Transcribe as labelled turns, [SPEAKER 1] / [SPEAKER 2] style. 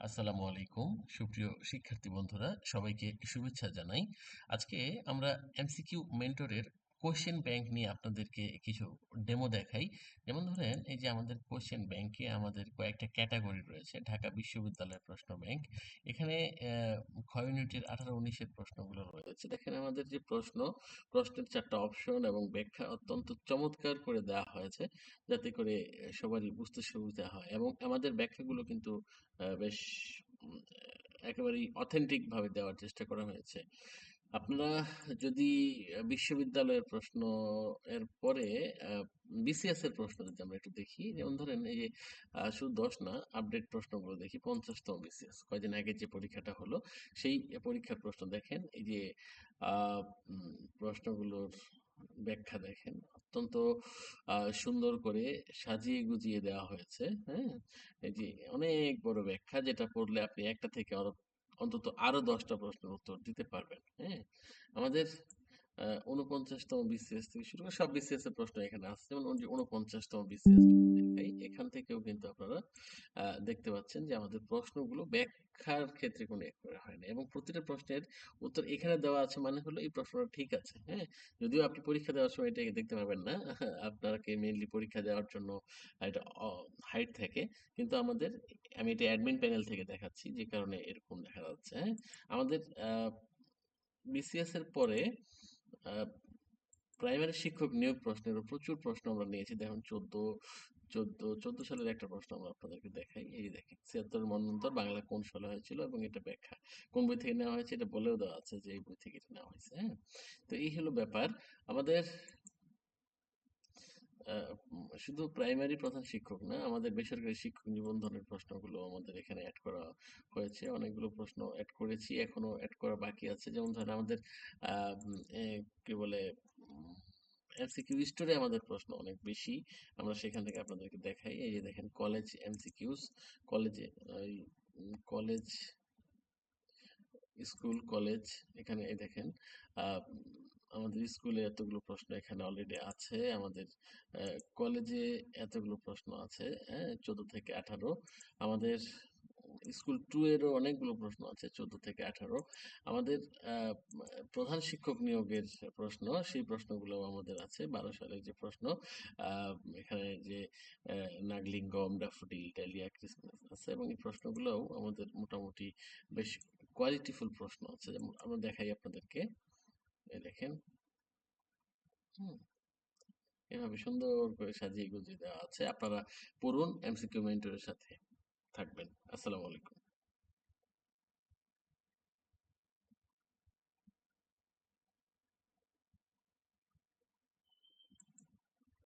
[SPEAKER 1] আসসালামু আলাইকুম। সুপ্রিয় শিক্ষার্থী বন্ধুরা, সবাইকে শুভেচ্ছা জানাই। আজকে আমরা এমসিকিউ মেন্টরের কোয়েশ্চেন ব্যাংক নিয়ে আপনাদেরকে কিছু ডেমো দেখাই। যেমন ধরেন, এই যে আমাদের কোয়েশ্চেন ব্যাংকে আমাদের কয়েকটা ক্যাটাগরি রয়েছে। ঢাকা বিশ্ববিদ্যালয়ের প্রশ্ন ব্যাংক। এখানে খ ইউনিটের 18-19 এর প্রশ্নগুলো রয়েছে। দেখেন আমাদের যে প্রশ্নের ৪ টা অপশন এবং ব্যাখ্যা অত্যন্ত চমৎকার করে দেওয়া হয়েছে, যাতে করে সবারই বুঝতে সুবিধা হয়, এবং আমাদের ব্যাখ্যাগুলো কিন্তু বেশ উম একেবারেই অথেন্টিক ভাবে দেওয়ার চেষ্টা করা হয়েছে। আপনারা যদি বিশ্ববিদ্যালয়ের প্রশ্ন এর পরে আ বিসিএস এর প্রশ্ন যদি আমরা একটু দেখি, যেমন ধরেন এই যে শুধু ১০ না, আপডেট প্রশ্নগুলো দেখি। ৫০তম বিসিএস কয়দিন আগে যে পরীক্ষাটা হলো, সেই পরীক্ষার প্রশ্ন দেখেন। এই যে আ প্রশ্নগুলোর ব্যাখ্যা দেখেন। অত্যন্ত সুন্দর করে সাজিয়ে গুজিয়ে দেওয়া হয়েছে। হ্যাঁ? এই যে অনেক বড় ব্যাখ্যা, যেটা পড়লে আপনি একটা থেকে অন্তত আরো ১০ টা প্রশ্নের উত্তর দিতে পারবেন। হ্যাঁ? আমাদের ৪৯তম বিসিএস থেকে শুরু করে সব বিসিএস এর প্রশ্ন এখানে আছে। যেমন ৪৯তম বিসিএস দেখাই। এখান থেকেও কিন্তু আপনারা দেখতে পাচ্ছেন যে আমাদের প্রশ্নগুলো ব্যাখ্যার ক্ষেত্রে কোনো এরর হয় না, এবং প্রতিটা প্রশ্নের উত্তর এখানে দেওয়া আছে, মানে হলো এই প্রশ্নটা ঠিক আছে। হ্যাঁ? যদিও আপনি পরীক্ষা দেওয়ার সময় এটাকে দেখতে পারবেন না। আপনাকে মেইনলি পরীক্ষা দেওয়ার জন্য একটা হাইড থাকে। কিন্তু আমি এটা অ্যাডমিন প্যানেল থেকে দেখাচ্ছি, যে কারণে এরকম দেখা যাচ্ছে। হ্যাঁ? আমাদের বিসিএস এর পরে আ প্রাইমারি শিক্ষক নিয়োগ প্রশ্নেরও প্রচুর প্রশ্ন আমরা নিয়েছি। দেখুন ১৪ সালের একটা প্রশ্ন আমরা আপনাদেরকে দেখাই। এই যে দেখেন, ৭৬ এর মন্বন্তর বাংলা কোন সালে হয়েছিল এবং এটা ব্যাখ্যা। কোন বই থেকে নেওয়া হয়েছে এটা বলেও দেওয়া আছে যে এই বই থেকে এটা নেওয়া হয়েছে। হ্যাঁ? তো এই হলো ব্যাপার। আমাদের আ শুধু প্রাইমারি প্রধান শিক্ষক না, আমাদের বেসরকারি শিক্ষক নিবন্ধনের প্রশ্নগুলো আমাদের এখানে এড করা হয়েছে। অনেকগুলো প্রশ্ন এড করেছি। এখনো এড করা বাকি আছে। যেমন ধরেন আমাদের আ উম এ কি বলে উম এমসিকিউ স্টোরে আমাদের প্রশ্ন অনেক বেশি। আমরা সেখান থেকে আপনাদেরকে দেখাই। এই যে দেখেন, কলেজ এমসিকিউস, কলেজে এই কলেজ, স্কুল, কলেজ, এখানে এই দেখেন আ আমাদের স্কুলে এতগুলো প্রশ্ন এখানে অলরেডি আছে। আমাদের কলেজে এতগুলো প্রশ্ন আছে, হ্যাঁ? ১৪ থেকে ১৮। আমাদের স্কুল 2 এরও অনেকগুলো প্রশ্ন আছে, ১৪ থেকে ১৮। আমাদের আ প্রধান শিক্ষক নিয়োগের প্রশ্ন, সেই প্রশ্নগুলোও আমাদের আছে। ১২ সালের যে প্রশ্ন, আ এখানে যে নাগলিঙ্গম, ড্যাফোডিল, ডালিয়া, ক্রিসমাস আছে, এবং এই প্রশ্নগুলোও আমাদের মোটামুটি বেশ কোয়ালিটিফুল প্রশ্ন আছে। যেমন আমরা দেখাই আপনাদেরকে। এই দেখেন, হুম? এভাবে সুন্দর করে সাজিয়ে গুজিয়ে দেওয়া আছে। আপনারা পড়ুন, এমসিকিউ মেন্টরের সাথে থাকবেন। আসসালামু আলাইকুম।